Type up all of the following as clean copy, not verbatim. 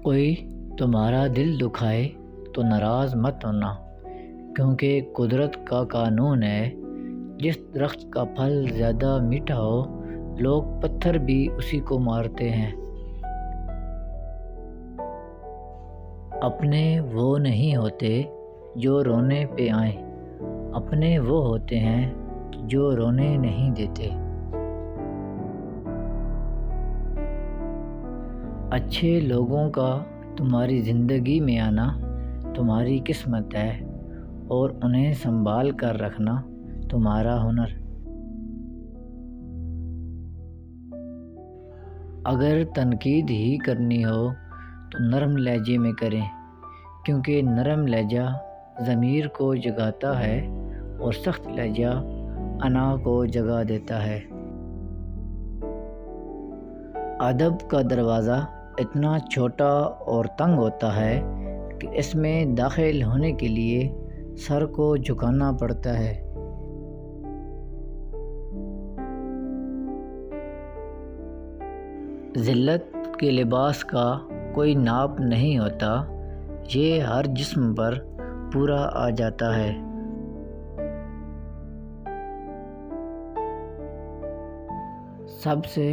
کوئی تمہارا دل دکھائے تو ناراض مت ہونا، کیونکہ قدرت کا قانون ہے، جس درخت کا پھل زیادہ میٹھا ہو لوگ پتھر بھی اسی کو مارتے ہیں۔ اپنے وہ نہیں ہوتے جو رونے پہ آئیں، اپنے وہ ہوتے ہیں جو رونے نہیں دیتے۔ اچھے لوگوں کا تمہاری زندگی میں آنا تمہاری قسمت ہے، اور انہیں سنبھال کر رکھنا تمہارا ہنر۔ اگر تنقید ہی کرنی ہو تو نرم لہجے میں کریں، کیونکہ نرم لہجہ ضمیر کو جگاتا ہے اور سخت لہجہ انا کو جگا دیتا ہے۔ ادب کا دروازہ اتنا چھوٹا اور تنگ ہوتا ہے کہ اس میں داخل ہونے کے لیے سر کو جھکانا پڑتا ہے۔ ذلت کے لباس کا کوئی ناپ نہیں ہوتا، یہ ہر جسم پر پورا آ جاتا ہے۔ سب سے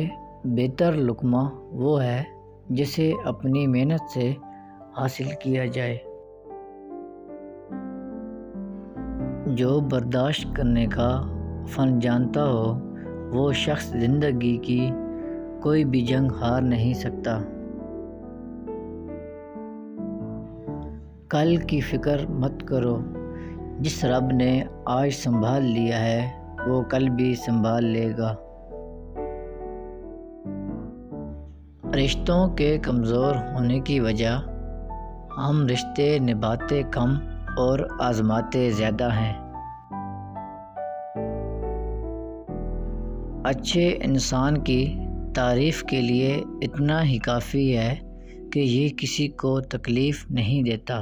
بہتر لقمہ وہ ہے جسے اپنی محنت سے حاصل کیا جائے۔ جو برداشت کرنے کا فن جانتا ہو وہ شخص زندگی کی کوئی بھی جنگ ہار نہیں سکتا۔ کل کی فکر مت کرو، جس رب نے آج سنبھال لیا ہے وہ کل بھی سنبھال لے گا۔ رشتوں کے کمزور ہونے کی وجہ ہم رشتے نبھاتے کم اور آزماتے زیادہ ہیں۔ اچھے انسان کی تعریف کے لیے اتنا ہی کافی ہے کہ یہ کسی کو تکلیف نہیں دیتا۔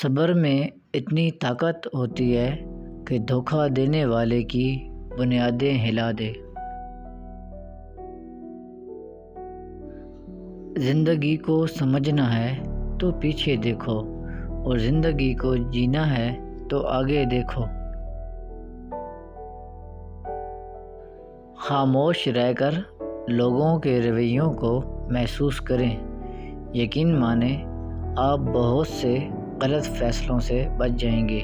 صبر میں اتنی طاقت ہوتی ہے کہ دھوکہ دینے والے کی بنیادیں ہلا دے۔ زندگی کو سمجھنا ہے تو پیچھے دیکھو، اور زندگی کو جینا ہے تو آگے دیکھو۔ خاموش رہ کر لوگوں کے رویوں کو محسوس کریں، یقین مانیں آپ بہت سے غلط فیصلوں سے بچ جائیں گے۔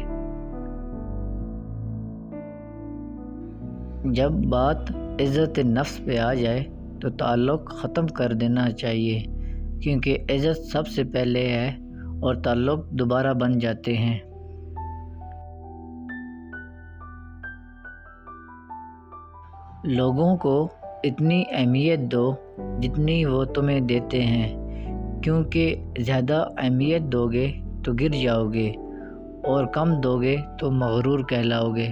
جب بات عزت نفس پہ آ جائے تو تعلق ختم کر دینا چاہیے، کیونکہ عزت سب سے پہلے ہے اور تعلق دوبارہ بن جاتے ہیں۔ لوگوں کو اتنی اہمیت دو جتنی وہ تمہیں دیتے ہیں، کیونکہ زیادہ اہمیت دو گے تو گر جاؤ گے، اور کم دو گے تو مغرور کہلاؤ گے۔